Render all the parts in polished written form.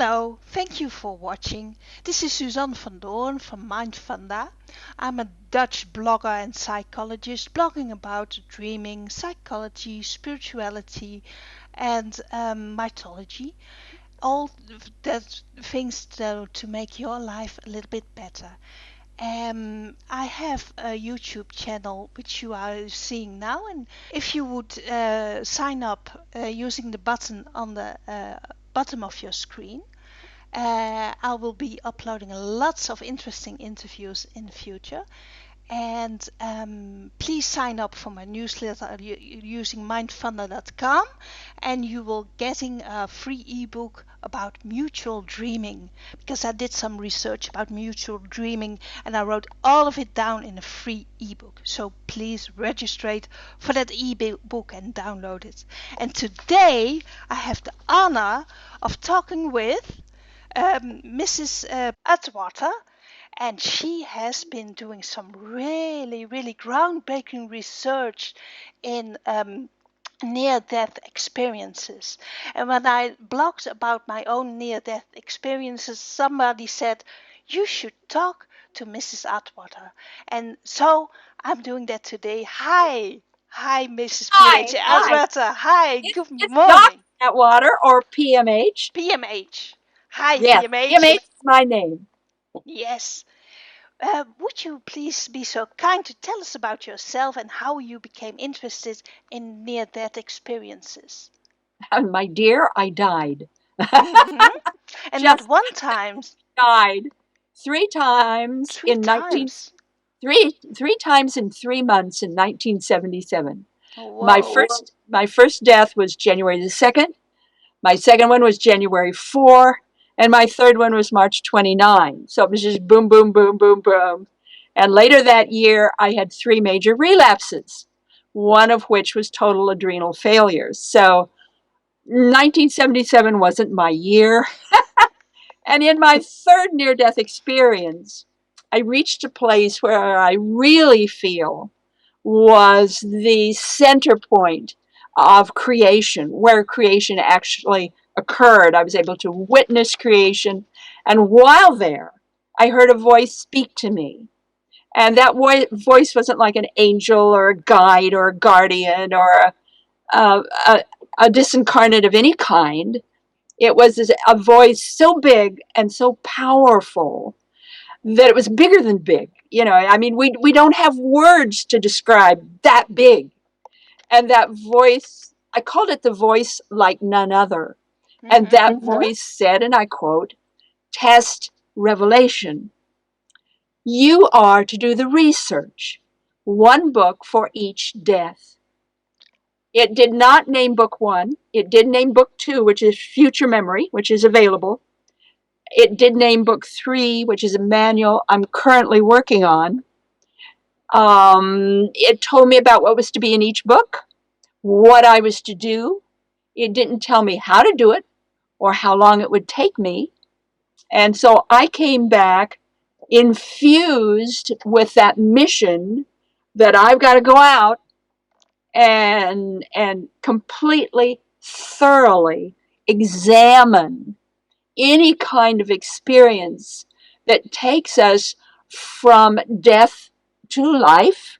Hello, thank you for watching. This is Suzanne van Doorn from Mindfunda. I'm a Dutch blogger and psychologist blogging about dreaming, psychology, spirituality and mythology. All that things to make your life a little bit better. I have a YouTube channel which you are seeing now, and if you would sign up using the button on the bottom of your screen, I will be uploading lots of interesting interviews in the future. And please sign up for my newsletter using mindfunda.com, and you will getting a free ebook about mutual dreaming, because I did some research about mutual dreaming and I wrote all of it down in a free ebook. So please register for that ebook and download it. And today I have the honor of talking with Mrs. Atwater, and she has been doing some really groundbreaking research in near-death experiences. And when I blogged about my own near-death experiences, somebody said, you should talk to Mrs. Atwater. And so I'm doing that today. Hi, Mrs. Hi, PH hi. Atwater. Hi, good It's Doc morning. Atwater or PMH. PMH. Hi, Yes, PMH. PMH is my name. Yes. Would you please be so kind to tell us about yourself and how you became interested in near-death experiences? My dear, I died. Hmm. And not Just one time, died 3 times three in 19 times. three times in 3 months in 1977. My Whoa. first death was January the 2nd. My second one was January 4, and my third one was March 29. So it was just boom, boom, boom, boom, boom. And later that year, I had three major relapses, one of which was total adrenal failure. So 1977 wasn't my year. And in my third near death experience, I reached a place where I really feel was the center point of creation, where creation actually occurred. I was able to witness creation. And while there, I heard a voice speak to me. And that voice wasn't like an angel or a guide or a guardian or a disincarnate of any kind. It was a voice so big and so powerful that it was bigger than big. I mean, we don't have words to describe that big. And that voice, I called it the voice like none other. And Hmm. that voice said, and I quote, test revelation. You are to do the research, one book for each death. It did not name book one. It did name book two, which is future memory, which is available. It did name book three, which is a manual I'm currently working on. It told me about what was to be in each book, what I was to do. It didn't tell me how to do it or how long it would take me. And so I came back infused with that mission that I've got to go out and completely, thoroughly examine any kind of experience that takes us from death to life,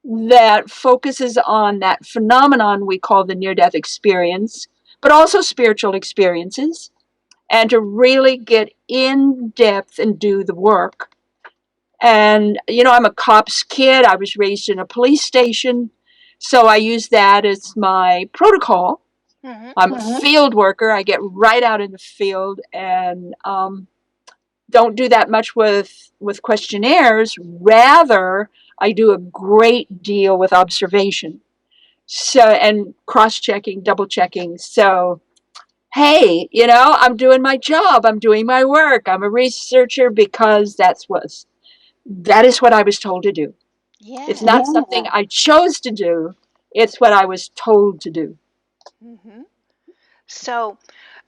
that focuses on that phenomenon we call the near death experience, but also spiritual experiences, and to really get in depth and do the work. And, I'm a cop's kid. I was raised in a police station. So I use that as my protocol. Hmm. I'm a field worker. I get right out in the field and don't do that much with questionnaires. Rather, I do a great deal with observation. So, and cross-checking, double-checking. So, hey, I'm doing my job. I'm doing my work. I'm a researcher because that is what I was told to do. It's Yeah. not something I chose to do. It's what I was told to do. Hmm. So,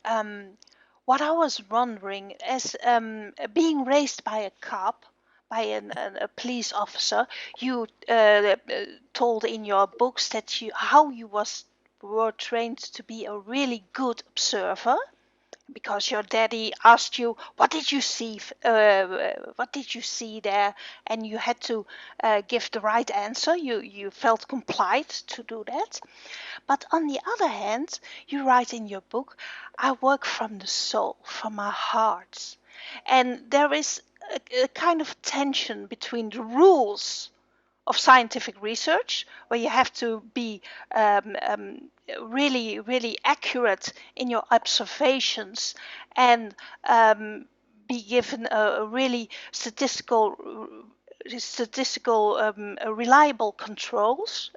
um, what I was wondering is, being raised by a cop, by a police officer, you told in your books that you how you were trained to be a really good observer. because your daddy asked you, what did you see, what did you see there, and you had to give the right answer. You felt compliant to do that. But on the other hand, you write in your book, I work from the soul, from my heart. And there is a kind of tension between the rules of scientific research, where you have to be really, really accurate in your observations and be given a really statistical reliable controls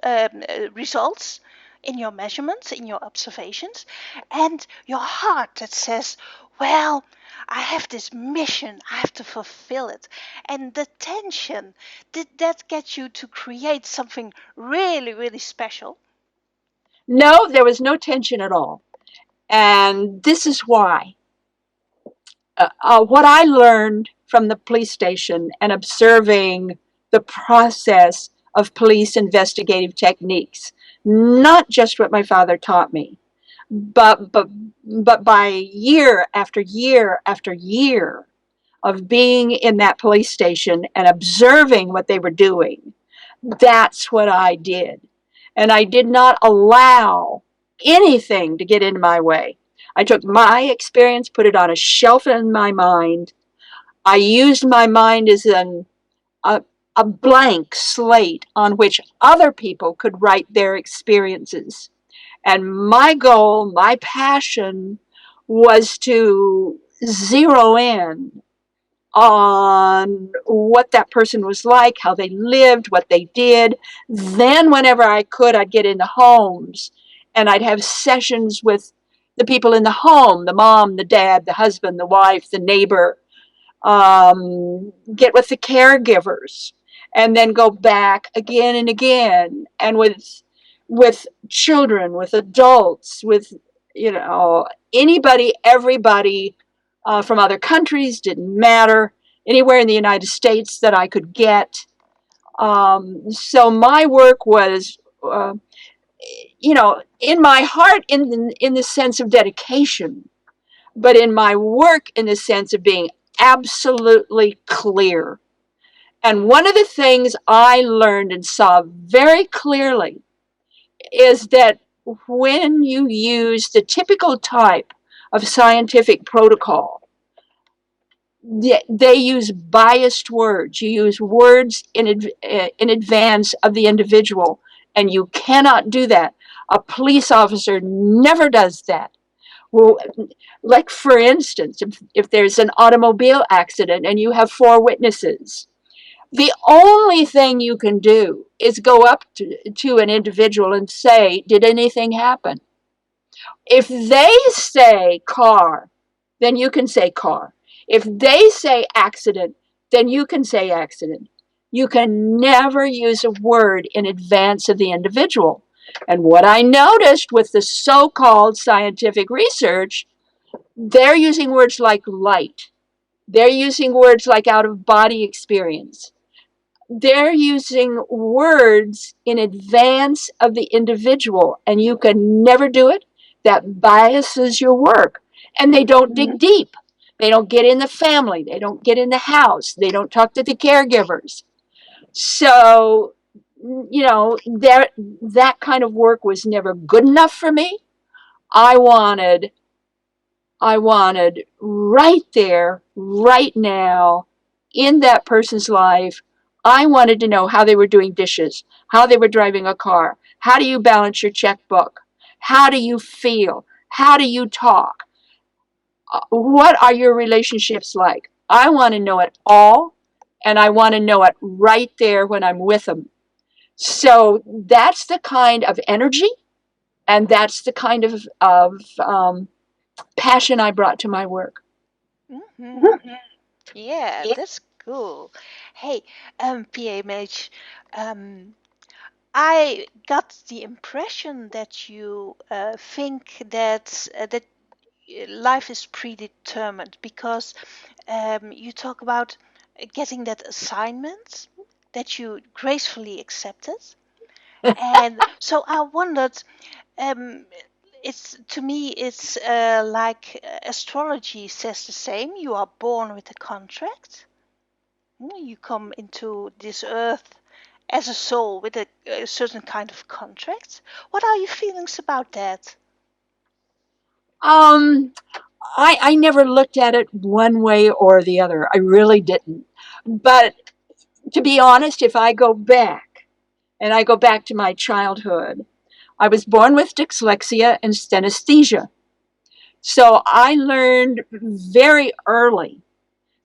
results in your measurements, in your observations, and your heart that says, well, I have this mission, I have to fulfill it. And the tension, did that get you to create something really, really special? No, there was no tension at all. And this is why. What I learned from the police station and observing the process of police investigative techniques, not just what my father taught me, but but but by year after year after year of being in that police station and observing what they were doing, that's what I did. And I did not allow anything to get in my way. I took my experience, put it on a shelf in my mind. I used my mind as a, a blank slate on which other people could write their experiences. And my goal, my passion was to zero in on what that person was like, how they lived, what they did. Then, whenever I could, I'd get into homes and I'd have sessions with the people in the home, the mom, the dad, the husband, the wife, the neighbor, get with the caregivers, and then go back again and again, and with children, with adults, with anybody, everybody, from other countries, didn't matter, anywhere in the United States that I could get. So my work was, in my heart, in the sense of dedication, but in my work in the sense of being absolutely clear. And one of the things I learned and saw very clearly is that when you use the typical type of scientific protocol, they use biased words. You use words in advance of the individual, and you cannot do that. A police officer never does that. Well, like for instance, if there's an automobile accident and you have four witnesses, the only thing you can do is go up to an individual and say, did anything happen? If they say car, then you can say car. If they say accident, then you can say accident. You can never use a word in advance of the individual. And what I noticed with the so-called scientific research, they're using words like light. They're using words like out of body experience. They're using words in advance of the individual, and you can never do it. That biases your work. And they don't dig deep. They don't get in the family. They don't get in the house. They don't talk to the caregivers. So, that kind of work was never good enough for me. I wanted I wanted right there, right now, in that person's life. I wanted to know how they were doing dishes, how they were driving a car. How do you balance your checkbook? How do you feel? How do you talk? What are your relationships like? I want to know it all, and I want to know it right there when I'm with them. So that's the kind of energy, and that's the kind of passion I brought to my work. Hmm. Yeah, that's cool. Hey, PMH, um, I got the impression that you think that life is predetermined because you talk about getting that assignment that you gracefully accepted, and so I wondered, um, It's to me, it's like astrology says the same. You are born with a contract. You come into this earth as a soul with a certain kind of contract. What are your feelings about that? Um, I never looked at it one way or the other. I really didn't. But to be honest, if I go back and I go back to my childhood, I was born with dyslexia and synesthesia. So I learned very early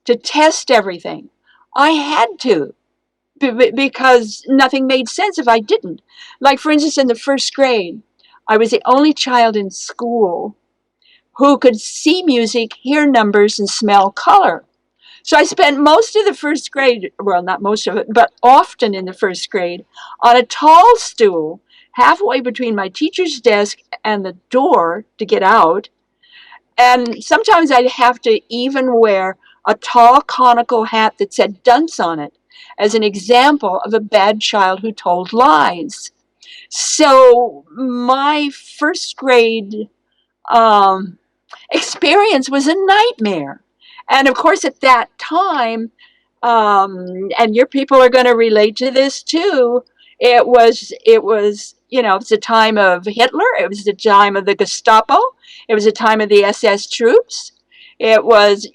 to test everything. I had to because nothing made sense if I didn't. Like, for instance, in the first grade, I was the only child in school who could see music, hear numbers, and smell color. So I spent most of the first grade, well, not most of it, but often in the first grade, on a tall stool halfway between my teacher's desk and the door to get out. And sometimes I'd have to even wear a tall conical hat that said dunce on it as an example of a bad child who told lies. So my first grade um, experience was a nightmare. And of course, at that time, and your people are going to relate to this too. It's the time of Hitler. It was the time of the Gestapo. It was the time of the SS troops. It was,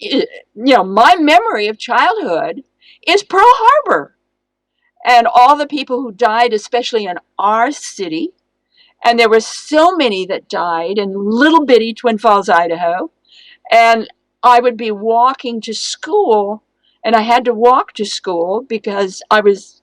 my memory of childhood is Pearl Harbor and all the people who died, especially in our city. And there were so many that died in little bitty Twin Falls, Idaho. And I would be walking to school, and I had to walk to school because I was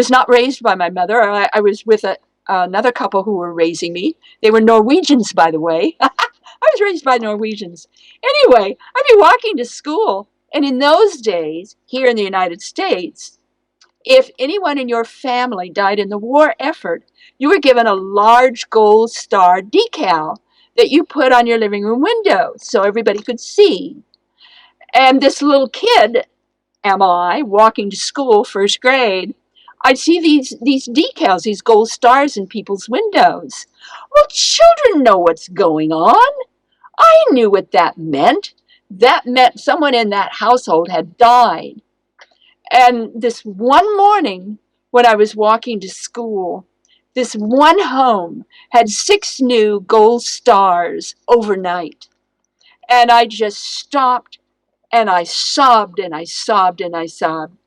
not raised by my mother. I was with another couple who were raising me. They were Norwegians, by the way. I was raised by Norwegians. Anyway, I'd be walking to school, and in those days, here in the United States, if anyone in your family died in the war effort, you were given a large gold star decal that you put on your living room window so everybody could see. And this little kid, am I, walking to school, first grade, I'd see these decals, these gold stars in people's windows. Well, children know what's going on. I knew what that meant. That meant someone in that household had died. And this one morning, when I was walking to school, this one home had 6 new gold stars overnight. And I just stopped and I sobbed and I sobbed and I sobbed.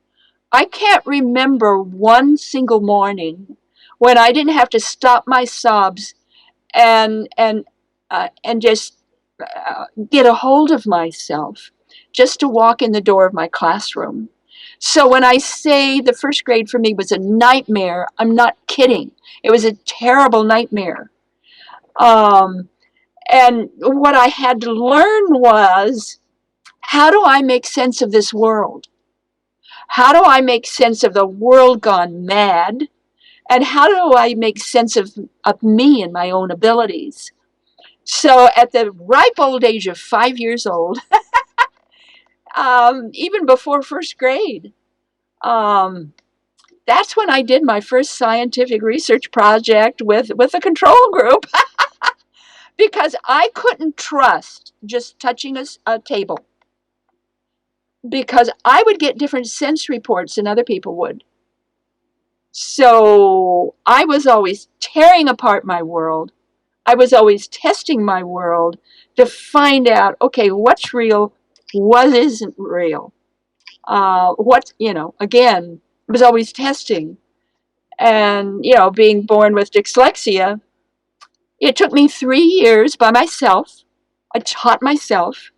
I can't remember one single morning when I didn't have to stop my sobs and just get a hold of myself just to walk in the door of my classroom. So when I say the first grade for me was a nightmare, I'm not kidding. It was a terrible nightmare. Um, and what I had to learn was, how do I make sense of this world? How do I make sense of the world gone mad? And how do I make sense of me and my own abilities? So at the ripe old age of 5 years old, even before first grade, um, that's when I did my first scientific research project with a control group because I couldn't trust just touching a table because I would get different sense reports than other people would. So I was always tearing apart my world. I was always testing my world to find out, okay, what's real, what isn't real. Again, I was always testing. And, being born with dyslexia, it took me 3 years by myself. I taught myself.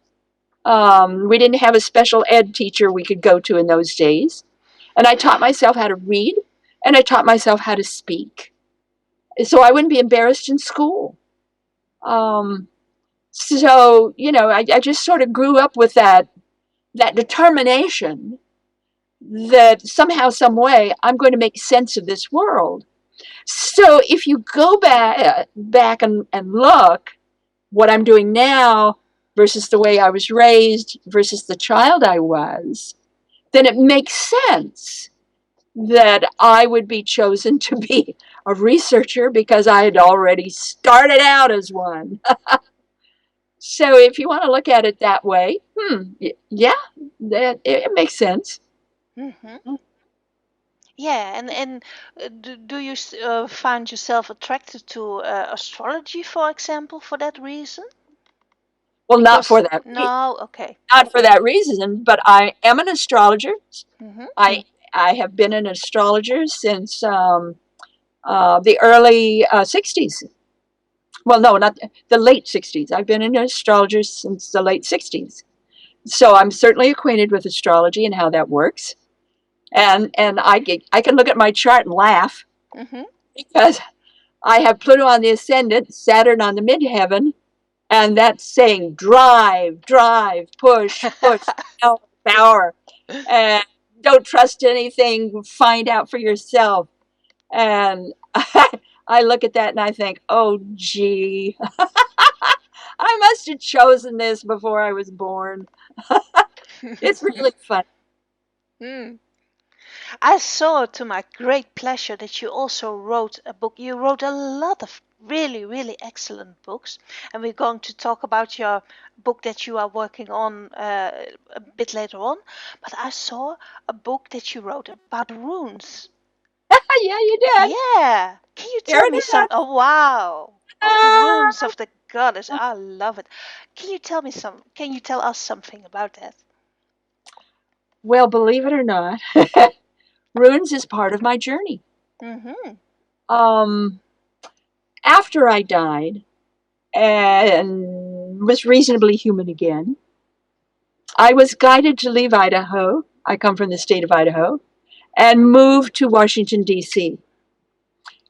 We didn't have a special ed teacher we could go to in those days. And I taught myself how to read, and I taught myself how to speak. So I wouldn't be embarrassed in school. Um, I just sort of grew up with that determination that somehow, some way, I'm going to make sense of this world. So if you go back and look what I'm doing now versus the way I was raised versus the child I was, then it makes sense that I would be chosen to be a researcher because I had already started out as one. So if you want to look at it that way, yeah, it makes sense. Hmm. Yeah, and do you find yourself attracted to astrology, for example, for that reason? Well, Because no, okay. not for that reason, but I am an astrologer. Hmm. I have been an astrologer since the early 60s. Well, no, not the late 60s. I've been an astrologer since the late 60s. So I'm certainly acquainted with astrology and how that works. And I can look at my chart and laugh Hmm. because I have Pluto on the ascendant, Saturn on the midheaven, and that's saying drive, drive, push, push, power, power, and don't trust anything, find out for yourself. And I look at that and I think, oh, gee, I must have chosen this before I was born. It's really fun. Mm. I saw to my great pleasure that you also wrote a book. You wrote a lot of really, really excellent books, and we're going to talk about your book that you are working on a bit later on. But I saw a book that you wrote about runes. Yeah, you did. Yeah, can you Here tell it me is. some? Oh, wow, of the runes Ah, of the goddess. I love it. Can you tell me some? Can you tell us something about that? well, believe it or not, runes is part of my journey. Mm-hmm. Um, After I died and was reasonably human again, I was guided to leave Idaho. I come from the state of Idaho and move to Washington, D.C.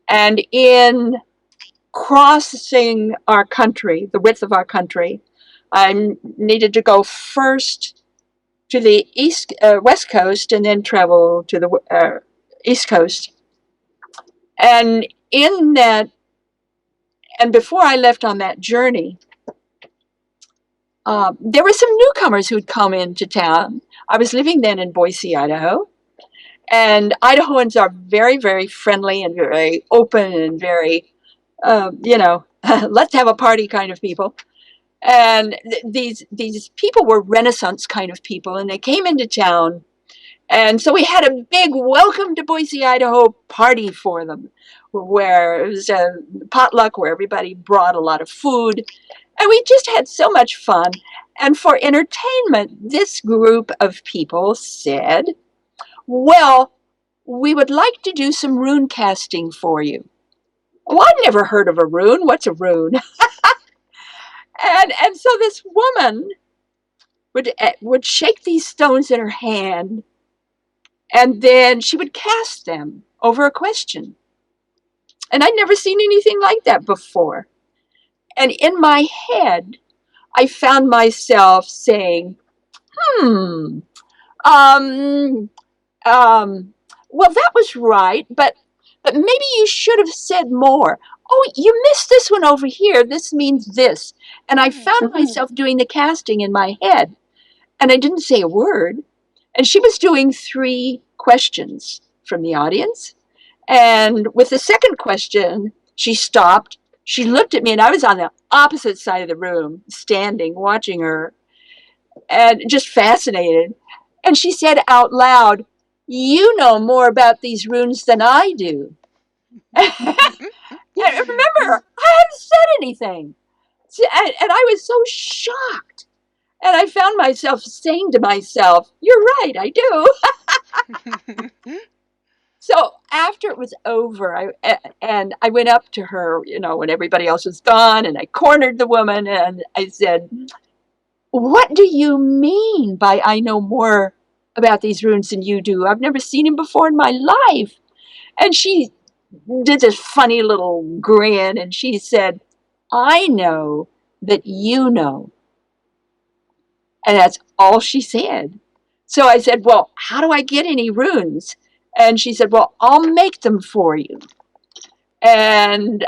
And in crossing our country, the width of our country, I needed to go first to the west coast and then travel to the east coast. And in that, and before I left on that journey, there were some newcomers who'd come into town. I was living then in Boise, Idaho, and Idahoans are very, very friendly and very open and very, let's have a party kind of people. And these people were Renaissance kind of people, and they came into town. And so we had a big welcome to Boise, Idaho party for them, where it was a potluck where everybody brought a lot of food. And we just had so much fun. And for entertainment, this group of people said, well, we would like to do some rune casting for you. Well, I've never heard of a rune. What's a rune? And so this woman would shake these stones in her hand, and then she would cast them over a question. And I'd never seen anything like that before. And in my head, I found myself saying, hmm, um, um, well, that was right, but maybe you should have said more. Oh, you missed this one over here. This means this. And I Mm. found myself doing the casting in my head, and I didn't say a word. And she was doing 3 questions from the audience. And with the second question, she stopped. She looked at me, and I was on the opposite side of the room, standing, watching her, and just fascinated. And she said out loud, you know more about these runes than I do. And remember, I hadn't said anything. And I was so shocked. And I found myself saying to myself, you're right, I do. So after it was over, I went up to her, when everybody else was gone, and I cornered the woman and I said, what do you mean by I know more about these runes than you do? I've never seen him before in my life. And she did this funny little grin and she said, I know that you know. And that's all she said. So I said, well, how do I get any runes? And she said, well, I'll make them for you. And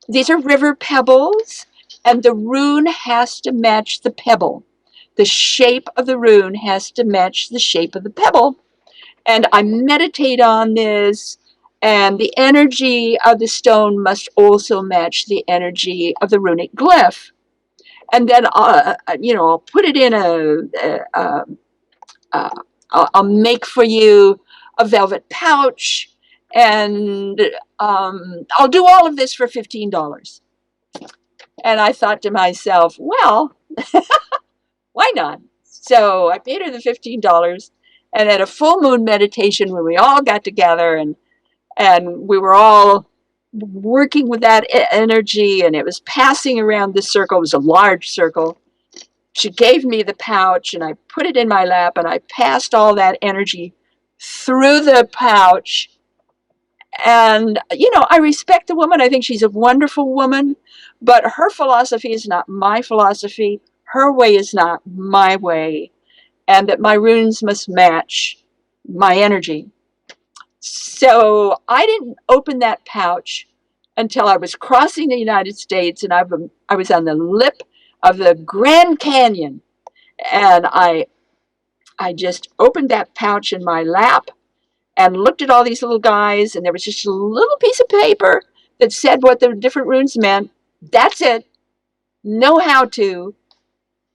these are river pebbles, and the rune has to match the pebble. The shape of the rune has to match the shape of the pebble. And I meditate on this, and the energy of the stone must also match the energy of the runic glyph. And then, I'll put it in uh, I'll make for you a velvet pouch, and I'll do all of this for $15. And I thought to myself, well, why not? So I paid her the $15, and at a full moon meditation, when we all got together and we were all working with that energy, and it was passing around the circle. It was a large circle. She gave me the pouch, and I put it in my lap, and I passed all that energy through the pouch. And, I respect the woman. I think she's a wonderful woman, but her philosophy is not my philosophy. Her way is not my way, and that my runes must match my energy. So I didn't open that pouch until I was crossing the United States, and I was on the lip of the Grand Canyon, and I just opened that pouch in my lap and looked at all these little guys, and there was just a little piece of paper that said what the different runes meant. That's it. Know how to.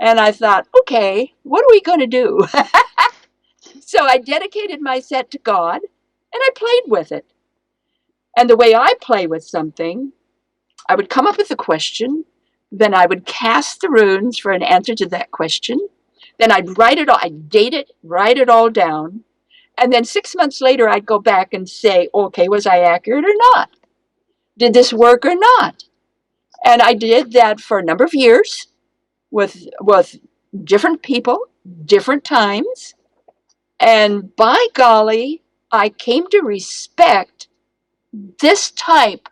And I thought, okay, what are we going to do? So I dedicated my set to God, and I played with it. And the way I play with something, I would come up with a question, then I would cast the runes for an answer to that question. Then I'd write it all, I'd date it, write it all down. And then 6 months later, I'd go back and say, okay, was I accurate or not? Did this work or not? And I did that for a number of years with different people, different times. And by golly, I came to respect this type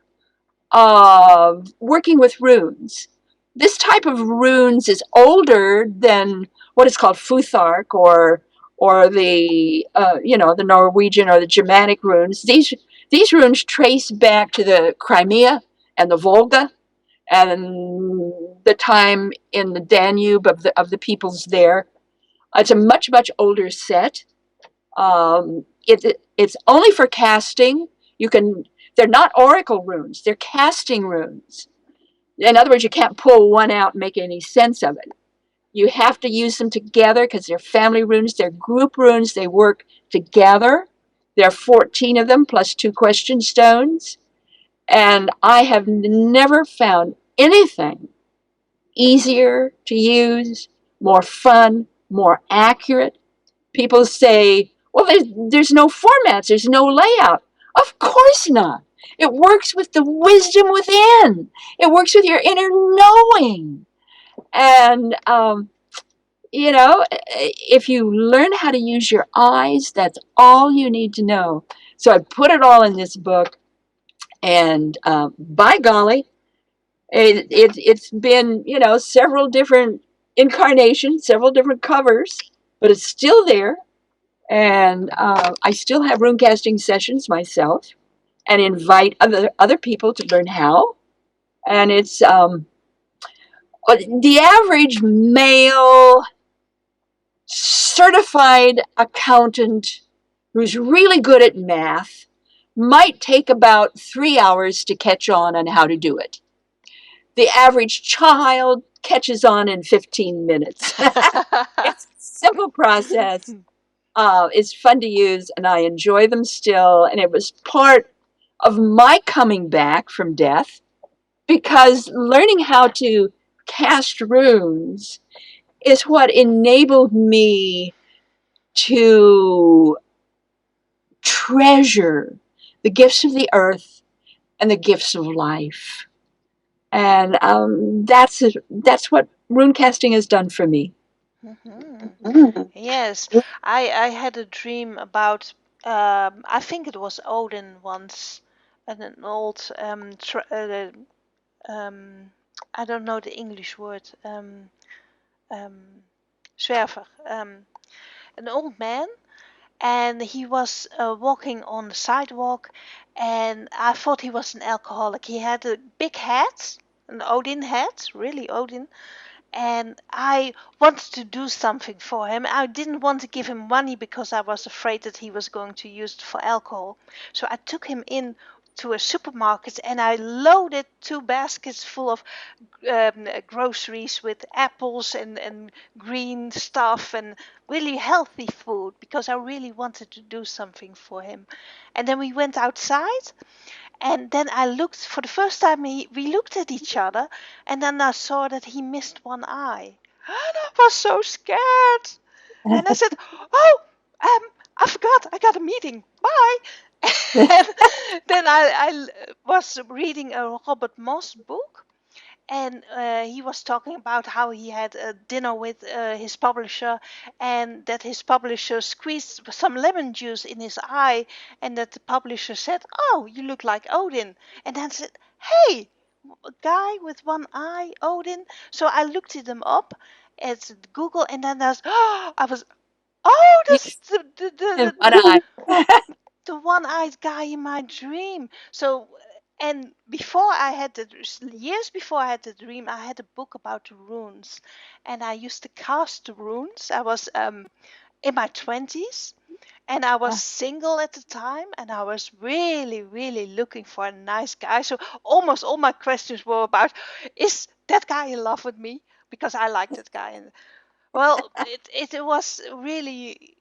of working with runes. This type of runes is older than what is called Futhark or the Norwegian or the Germanic runes. These runes trace back to the Crimea and the Volga and the time in the Danube of the peoples there. It's a much older set. It's only for casting. They're not oracle runes. They're casting runes. In other words, you can't pull one out and make any sense of it. You have to use them together because they're family runes, they're group runes, they work together. There are 14 of them plus 2 question stones. And I have never found anything easier to use, more fun, more accurate. People say, well, there's no formats, there's no layout. Of course not. It works with the wisdom within. It works with your inner knowing. And, if you learn how to use your eyes, that's all you need to know. So I put it all in this book. And by golly, it's been, several different incarnations, several different covers, but it's still there. And I still have rune casting sessions myself and invite other people to learn how. And it's the average male certified accountant who's really good at math might take about 3 hours to catch on how to do it. The average child catches on in 15 minutes. It's a simple process. It's fun to use, and I enjoy them still. And it was part of my coming back from death, because learning how to cast runes is what enabled me to treasure the gifts of the earth and the gifts of life. And that's what rune casting has done for me. Yes, I had a dream about I think it was Odin once, and an old I don't know the English word zwerver, an old man, and he was walking on the sidewalk, and I thought he was an alcoholic. He had a big hat, an Odin hat, really Odin, and I wanted to do something for him. I didn't want to give him money because I was afraid that he was going to use it for alcohol. So I took him in to a supermarket and I loaded 2 baskets full of groceries with apples and green stuff and really healthy food because I really wanted to do something for him. And then we went outside, and then I looked for the first time. We looked at each other, and then I saw that he missed one eye. And I was so scared. And I said, "Oh, I forgot. I got a meeting. Bye." And then I was reading a Robert Moss book, and he was talking about how he had a dinner with his publisher, and that his publisher squeezed some lemon juice in his eye, and that the publisher said, "Oh, you look like Odin," and then said, "Hey, a guy with one eye, Odin." So I looked him up at Google, and then I was, oh, that's One eye. the one-eyed guy in my dream. So, and before I had the years before I had the dream, I had a book about the runes, and I used to cast the runes. I was in my 20s, and I was single at the time, and I was really, really looking for a nice guy. So almost all my questions were about, is that guy in love with me? Because I liked that guy, and well, it was really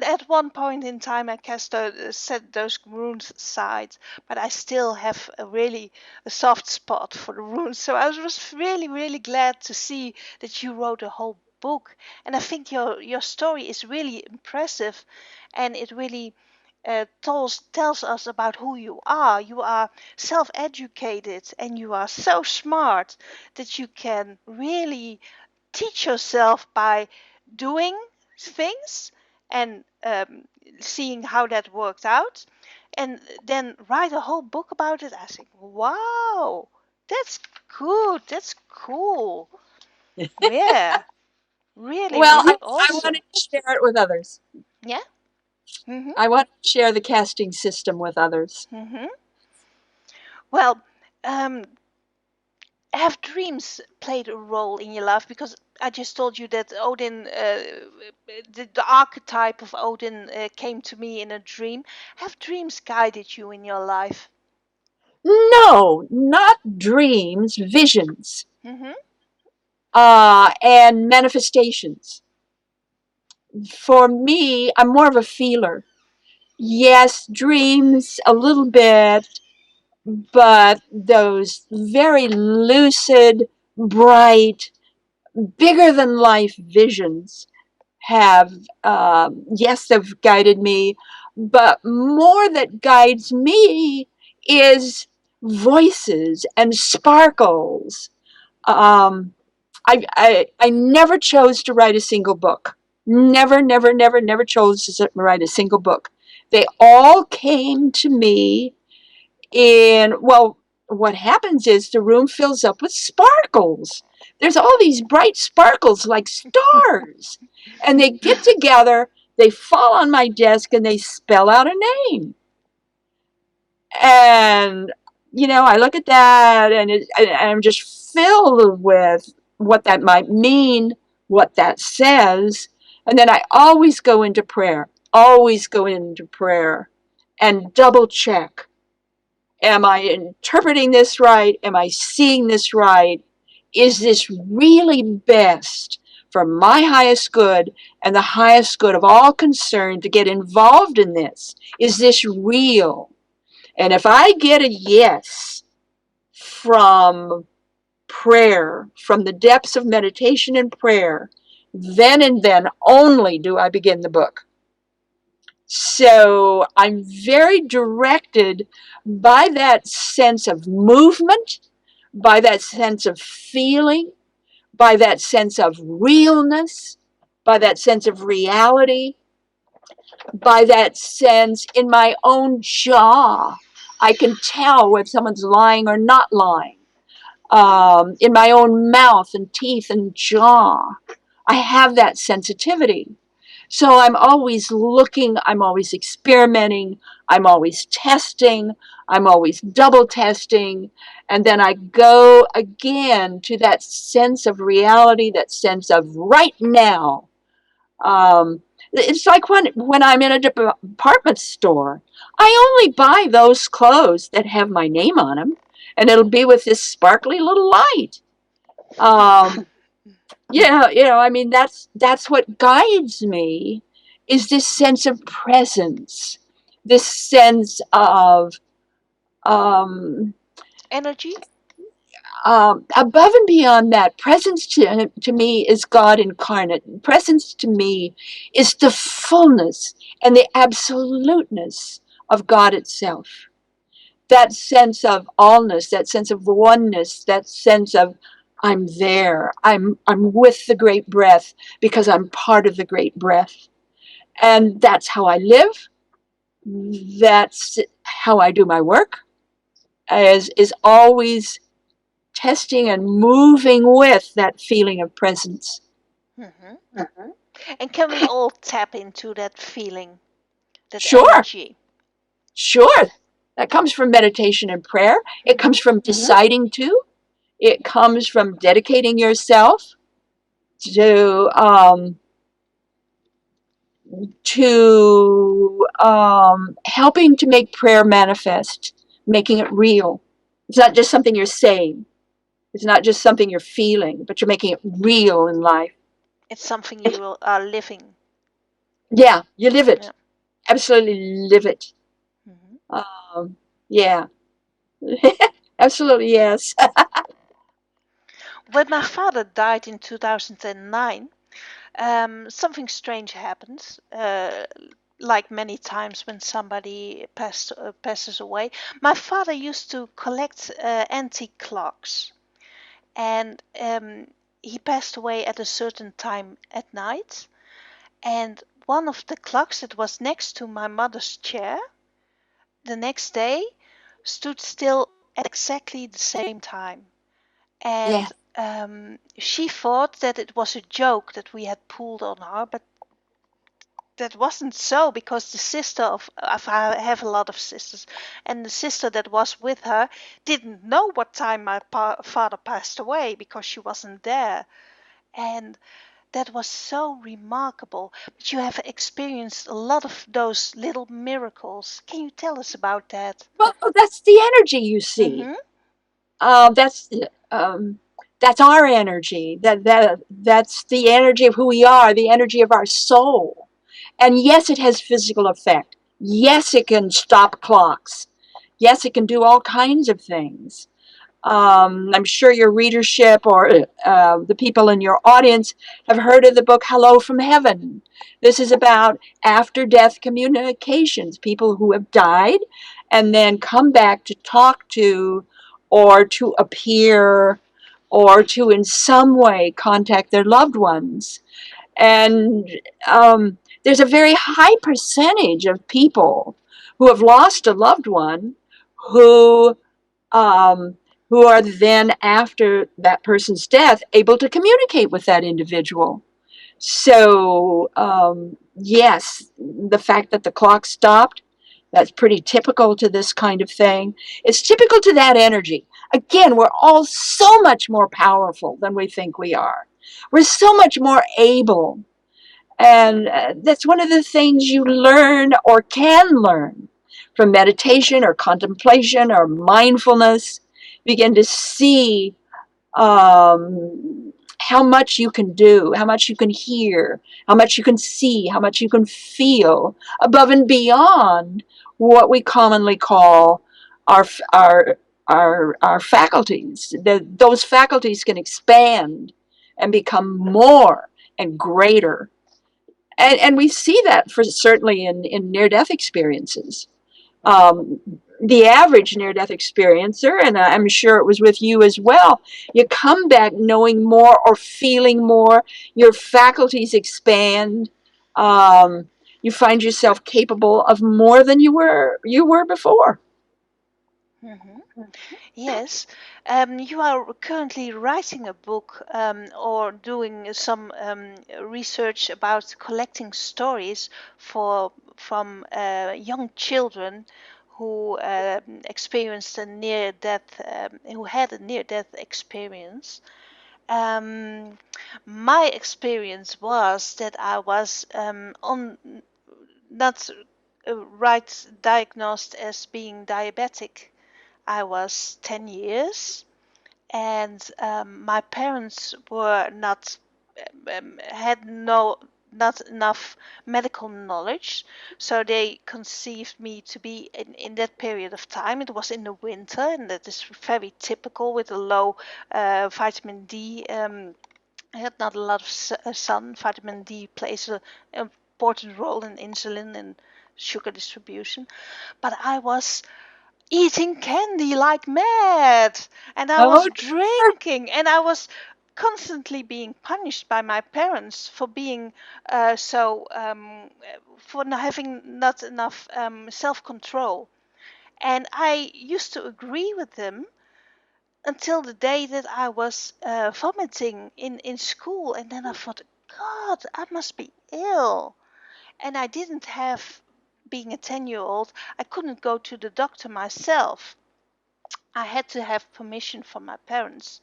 at one point in time I cast set those runes aside, but I still have a soft spot for the runes. So I was really, really glad to see that you wrote a whole book, and I think your story is really impressive, and it really tells us about who you are. You are self-educated, and you are so smart that you can really teach yourself by doing things and seeing how that worked out, and then write a whole book about it. I think, wow, that's good, that's cool. Yeah, really, Well, really I want awesome. to share it with others. Yeah. Mm-hmm. I want to share the casting system with others. Mm-hmm. Well, um, have dreams played a role in your life? Because I just told you that Odin, the archetype of Odin came to me in a dream. Have dreams guided you in your life? No, not dreams, visions, Mm-hmm. and manifestations. For me, I'm more of a feeler. Yes, dreams a little bit, but those very lucid, bright, bigger than life visions have, yes, they've guided me, but more that guides me is voices and sparkles. Um, I never chose to write a single book. Never, never, never, never chose to write a single book. They all came to me in, well, what happens is the room fills up with sparkles. There's all these bright sparkles like stars. And they get together, they fall on my desk, and they spell out a name. And, I look at that and I'm just filled with what that might mean, what that says. And then I always go into prayer and double check. Am I interpreting this right? Am I seeing this right? Is this really best for my highest good and the highest good of all concerned to get involved in this? Is this real? And if I get a yes from prayer, from the depths of meditation and prayer, then and then only do I begin the book. So I'm very directed by that sense of movement, by that sense of feeling, by that sense of realness, by that sense of reality, by that sense in my own jaw. I can tell when someone's lying or not lying. In my own mouth and teeth and jaw, I have that sensitivity. So I'm always looking, I'm always experimenting, I'm always testing, I'm always double testing. And then I go again to that sense of reality, that sense of right now. It's like when I'm in a department store, I only buy those clothes that have my name on them, and it'll be with this sparkly little light. Um, yeah, I mean that's what guides me is this sense of presence, this sense of um, Energy? above and beyond that. Presence to me is God incarnate. Presence to me is the fullness and the absoluteness of God itself. That sense of allness, that sense of oneness, that sense of I'm there. I'm with the great breath because I'm part of the great breath. And that's how I live. That's how I do my work. Is always testing and moving with that feeling of presence. Hmm. And can we all tap into that feeling, that Sure, energy? sure. That comes from meditation and prayer. It Hmm. comes from deciding to. It comes from dedicating yourself to helping to make prayer manifest, making it real. It's not just something you're saying. It's not just something you're feeling, but you're making it real in life. It's something you are living. Yeah, you live Yeah. it. Absolutely live it. Hmm. Yeah, absolutely yes. When my father died in 2009, something strange happened. Like many times when somebody passes away. My father used to collect antique clocks, and he passed away at a certain time at night. And one of the clocks that was next to my mother's chair the next day stood still at exactly the same time. Yeah, And she thought that it was a joke that we had pulled on her, but that wasn't so, because the sister of I have a lot of sisters, and the sister that was with her didn't know what time my father passed away because she wasn't there. And that was so remarkable. But you have experienced a lot of those little miracles. Can you tell us about that? well, that's the energy you see. Mm-hmm. Um, that's um, that's our energy. That's the energy of who we are, the energy of our soul. And yes, it has physical effect. Yes, it can stop clocks. Yes, it can do all kinds of things. I'm sure your readership or the people in your audience have heard of the book Hello from Heaven. This is about after death communications, people who have died and then come back to talk to or to appear or to in some way contact their loved ones. And there's a very high percentage of people who have lost a loved one who um, who are then, after that person's death, able to communicate with that individual. So, yes, the fact that the clock stopped, that's pretty typical to this kind of thing. It's typical to that energy. Again, we're all so much more powerful than we think we are. We're so much more able. And that's one of the things you learn or can learn from meditation or contemplation or mindfulness. Begin to see how much you can do, how much you can hear, how much you can see, how much you can feel above and beyond what we commonly call our our our faculties. Those faculties can expand and become more and greater, and we see that for certainly in near-death experiences. Um, the average near-death experiencer, and I'm sure it was with you as well, you come back knowing more or feeling more. Your faculties expand. You find yourself capable of more than you were before. Mm-hmm. Yes, you are currently writing a book or doing some research about collecting stories for from young children who experienced a near-death, who had a near-death experience. Um, my experience was that I was on not right diagnosed as being diabetic. I was 10 years, and my parents were not had no not enough medical knowledge, so they conceived me to be in that period of time. It was in the winter, and that is very typical with a low vitamin D. I had not a lot of sun. Vitamin D plays an important role in insulin and sugar distribution, but I was eating candy like mad, and I was Oh, drinking, and I was constantly being punished by my parents for being for not having not enough self-control. And I used to agree with them until the day that I was vomiting in school, and then I thought, God, I must be ill. And I didn't have, being a 10-year-old, I couldn't go to the doctor myself. I had to have permission from my parents,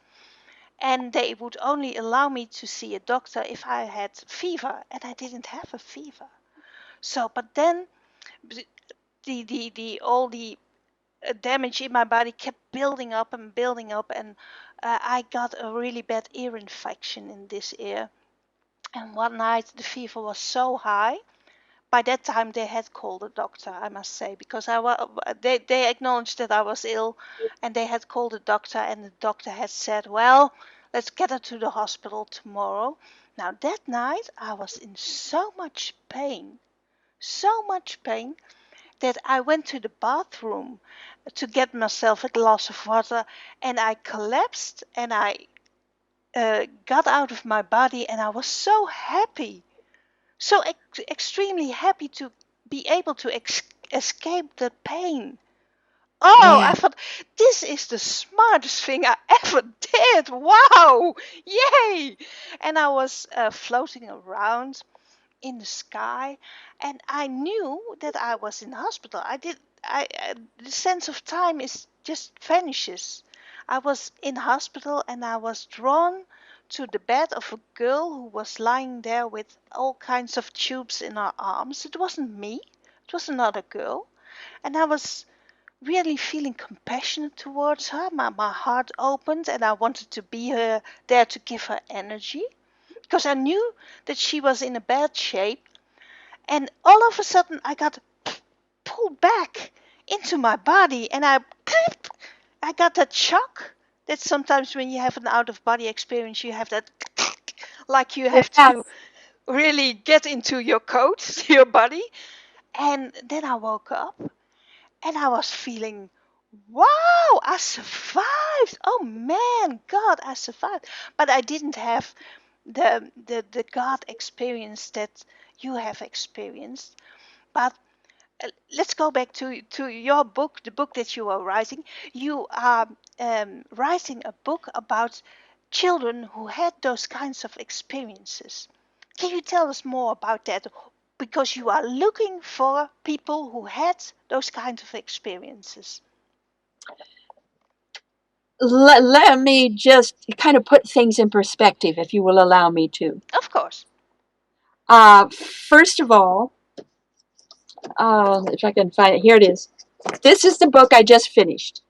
and they would only allow me to see a doctor if I had fever, and I didn't have a fever. So, but then the all the damage in my body kept building up, and I got a really bad ear infection in this ear. And one night the fever was so high. By that time they had called a doctor, I must say, because they acknowledged that I was ill, and they had called a doctor, and the doctor had said, well, let's get her to the hospital tomorrow. Now that night I was in so much pain that I went to the bathroom to get myself a glass of water, and I collapsed, and I got out of my body, and I was so happy, so extremely happy to be able to escape the pain. Oh, yeah. I thought, this is the smartest thing I ever did. Wow, yay! And I was floating around in the sky, and I knew that I was in the hospital. The sense of time is just vanishes. I was in hospital, and I was drawn to the bed of a girl who was lying there with all kinds of tubes in her arms. It wasn't me, it was another girl, and I was really feeling compassionate towards her. My heart opened, and I wanted to be there to give her energy, because I knew that she was in a bad shape. And all of a sudden I got pulled back into my body, and I got that shock that sometimes when you have an out of body experience you have that like you have Yes. to really get into your coat, your body. And then I woke up, and I was feeling, wow, I survived. Oh man, God, I survived. But I didn't have the God experience that you have experienced. But let's go back to your book, the book that you are writing. You are writing a book about children who had those kinds of experiences. Can you tell us more about that? Because you are looking for people who had those kinds of experiences. Let me just kind of put things in perspective, if you will allow me to. Of course. First of all, if I can find it, here it is. This is the book I just finished.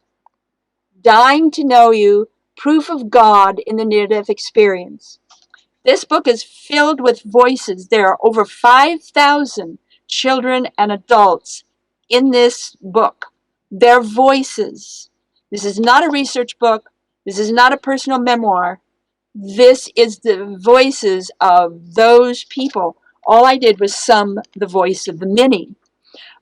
Dying to Know You, Proof of God in the Near-Death Experience. This book is filled with voices. There are over 5,000 children and adults in this book. Their voices. This is not a research book. This is not a personal memoir. This is the voices of those people. All I did was sum the voice of the many.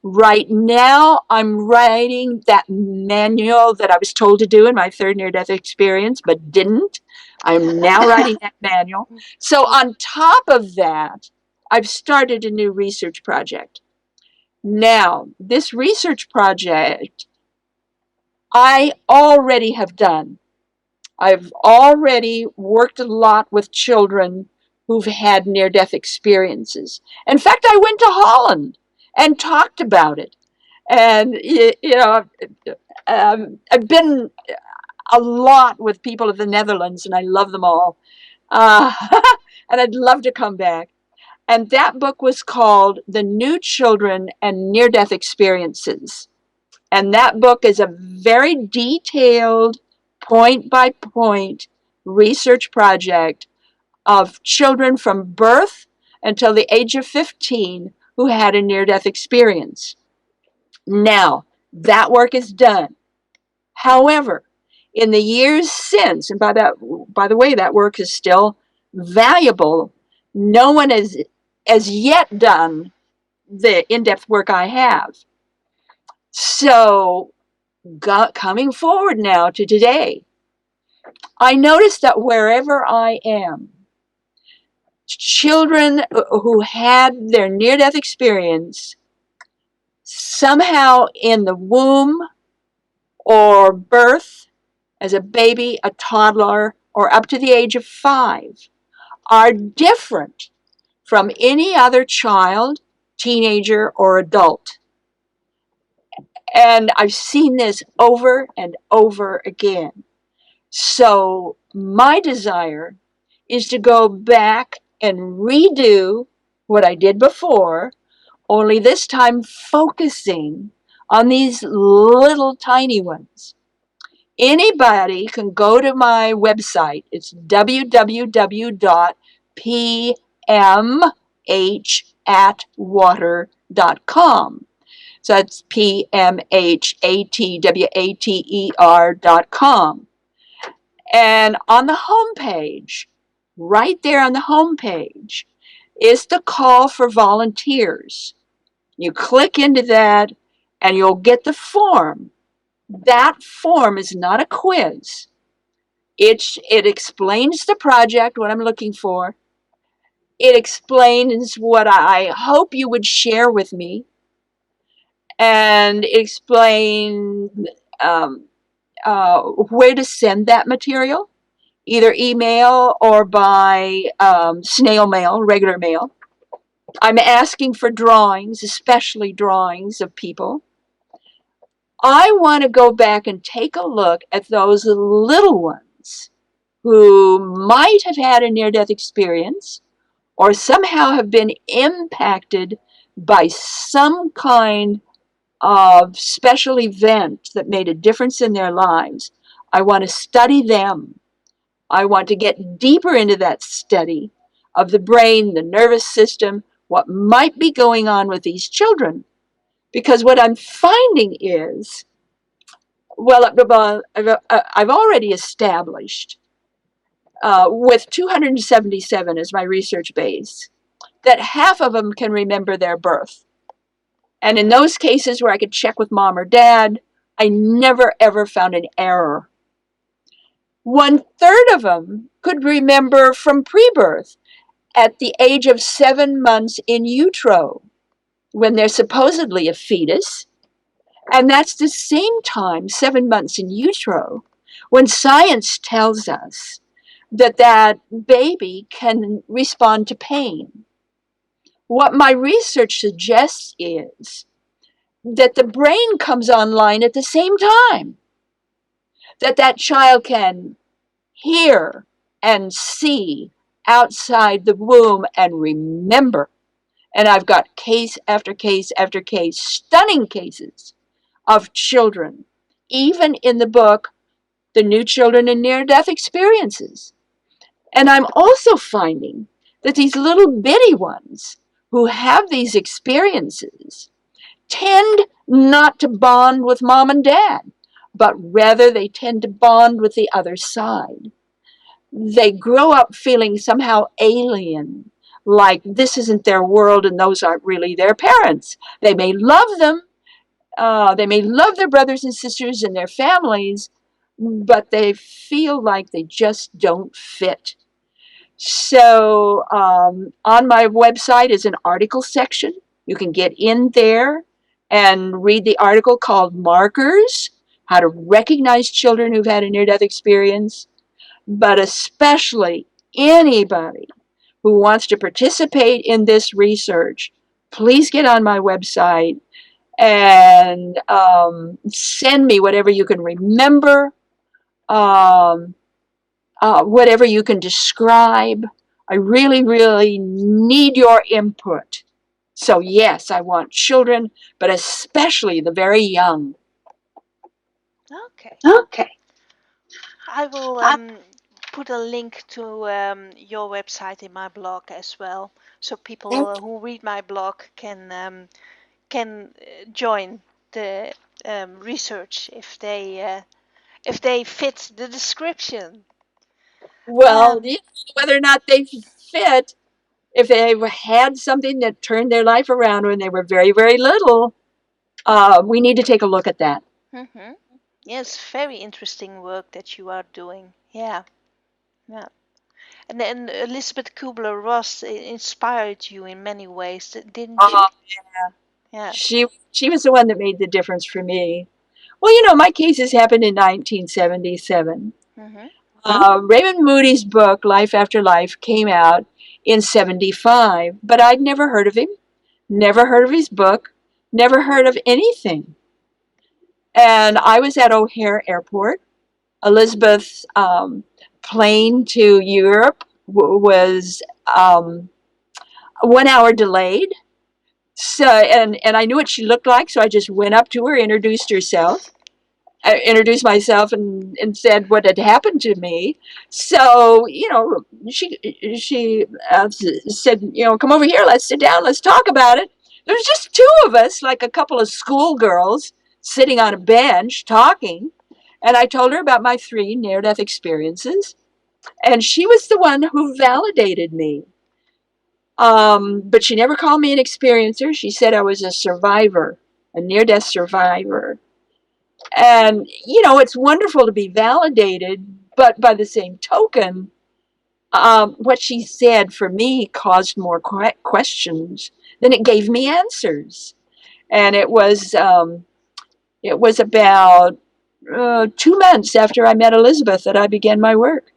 Right now, I'm writing that manual that I was told to do in my third near-death experience, but didn't. I'm now writing that manual. So on top of that, I've started a new research project. Now, this research project, I already have done. I've already worked a lot with children who've had near death experiences. In fact, I went to Holland and talked about it. And, I've been a lot with people of the Netherlands, and I love them all. Uh, and I'd love to come back. And that book was called The New Children and Near Death Experiences. And that book is a very detailed, point by point research project of children from birth until the age of 15 who had a near death experience. Now, that work is done. However, in the years since, and by the way, that work is still valuable, no one has as yet done the in-depth work I have. So, coming forward now to today, I notice that wherever I am, children who had their near-death experience somehow in the womb or birth as a baby, a toddler, or up to the age of 5 are different from any other child, teenager, or adult. And I've seen this over and over again. So my desire is to go back and redo what I did before, only this time focusing on these little tiny ones. Anybody can go to my website. It's www.pmhatwater.com. So that's PMHATWATER.com. And on the homepage, right there on the homepage, is the call for volunteers. You click into that and you'll get the form. That form is not a quiz. It explains the project, what I'm looking for. It explains what I hope you would share with me. And explain where to send that material, either email or by snail mail, regular mail. I'm asking for drawings, especially drawings of people. I want to go back and take a look at those little ones who might have had a near-death experience or somehow have been impacted by some kind of special event that made a difference in their lives. I want to study them. I want to get deeper into that study of the brain, the nervous system, what might be going on with these children. Because what I'm finding is, well, I've already established with 277 as my research base, that half of them can remember their birth. And in those cases where I could check with mom or dad, I never ever found an error. 1/3 of them could remember from pre-birth at the age of 7 months in utero, when they're supposedly a fetus. And that's the same time, 7 months in utero, when science tells us that that baby can respond to pain. What my research suggests is that the brain comes online at the same time, that that child can hear and see outside the womb and remember. And I've got case after case after case, stunning cases of children, even in the book, The New Children and Near-Death Experiences. And I'm also finding that these little bitty ones who have these experiences tend not to bond with mom and dad, but rather they tend to bond with the other side. They grow up feeling somehow alien, like this isn't their world and those aren't really their parents. They may love them, they may love their brothers and sisters and their families, but they feel like they just don't fit. So on my website is an article section. You can get in there and read the article called Markers, how to recognize children who've had a near-death experience, but especially anybody who wants to participate in this research, please get on my website and send me whatever you can remember, um, whatever you can describe. I really, really need your input. So, yes, I want children, but especially the very young. Okay. Okay. I will put a link to your website in my blog as well, so people who read my blog can join the research if they fit the description. Well, whether or not they fit, if they had something that turned their life around when they were very, very little, we need to take a look at that. Mm-hmm. Yes, very interesting work that you are doing. Yeah, yeah. And then Elizabeth Kubler-Ross inspired you in many ways, didn't she? Uh, Yeah. she was the one that made the difference for me. Well, my cases happened in 1977. Mm-hmm. Raymond Moody's book, Life After Life, came out in 75, but I'd never heard of him, never heard of his book, never heard of anything. And I was at O'Hare Airport. Elizabeth's plane to Europe was 1 hour delayed. So, and I knew what she looked like, so I just went up to her, introduced herself, introduced myself, and said what had happened to me. So, she said, come over here, let's sit down, let's talk about it. There was just two of us, like a couple of schoolgirls sitting on a bench talking. And I told her about my 3 near-death experiences, and she was the one who validated me. But she never called me an experiencer. She said I was a survivor, a near-death survivor. And, it's wonderful to be validated, but by the same token, what she said for me caused more questions than it gave me answers. And it was about 2 months after I met Elizabeth that I began my work.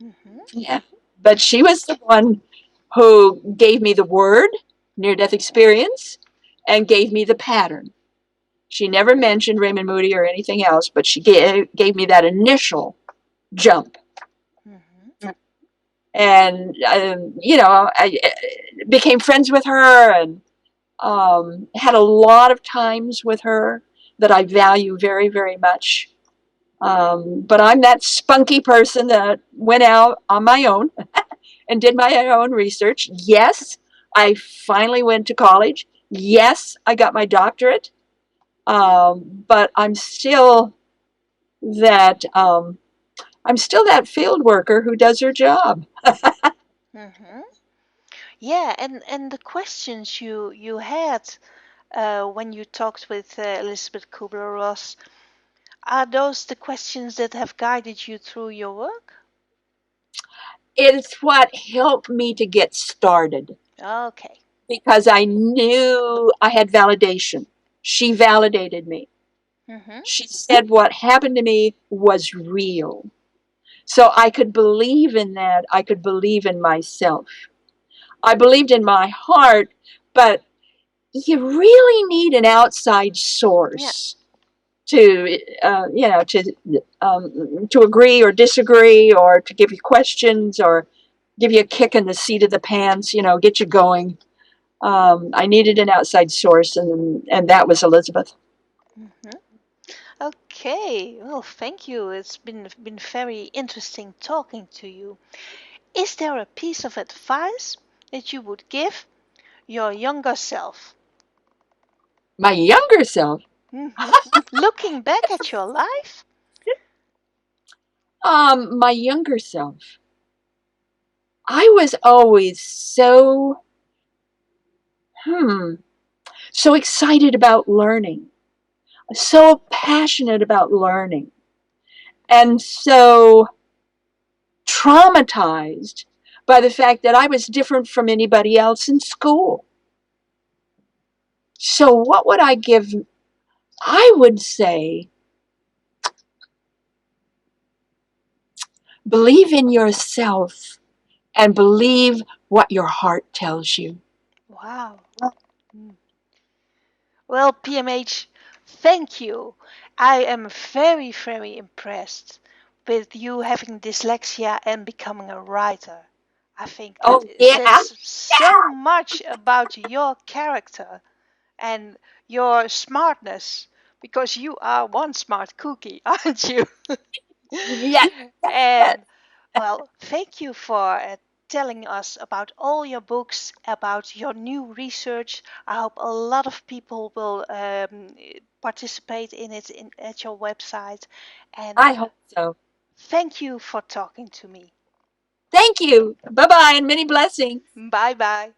Mm-hmm. Yeah. But she was the one who gave me the word, near death experience, and gave me the pattern. She never mentioned Raymond Moody or anything else, but she gave me that initial jump. Mm-hmm. And, I became friends with her and had a lot of times with her that I value very, very much. But I'm that spunky person that went out on my own and did my own research. Yes, I finally went to college. Yes, I got my doctorate. But that I'm still that field worker who does her job. Mm-hmm. Yeah, and the questions you had when you talked with Elizabeth Kubler-Ross, are those the questions that have guided you through your work? It's what helped me to get started Okay. because I knew I had validation. She validated me. Mm-hmm. She said what happened to me was real. So I could believe in that. I could believe in myself. I believed in my heart, but you really need an outside Yeah. source to, to agree or disagree, or to give you questions, or give you a kick in the seat of the pants, get you going. I needed an outside source, and that was Elizabeth. Mm-hmm. Okay. Well, thank you. It's been very interesting talking to you. Is there a piece of advice that you would give your younger self? My younger self, Mm-hmm. Looking back at your life? my younger self, I was always hmm, so excited about learning, so passionate about learning, and so traumatized by the fact that I was different from anybody else in school. So, what would I give? I would say Believe in yourself and believe what your heart tells you. Wow. Mm. Well, PMH, thank you. I am very, very impressed with you having dyslexia and becoming a writer. I think that Oh, yeah. says so much about your character and your smartness because you are one smart cookie, aren't you? Yes, yes. And well, thank you for telling us about all your books, about your new research. I hope a lot of people will participate in it at your website. And I hope so. thank you for talking to me. Thank you. Bye bye and many blessings. Bye bye.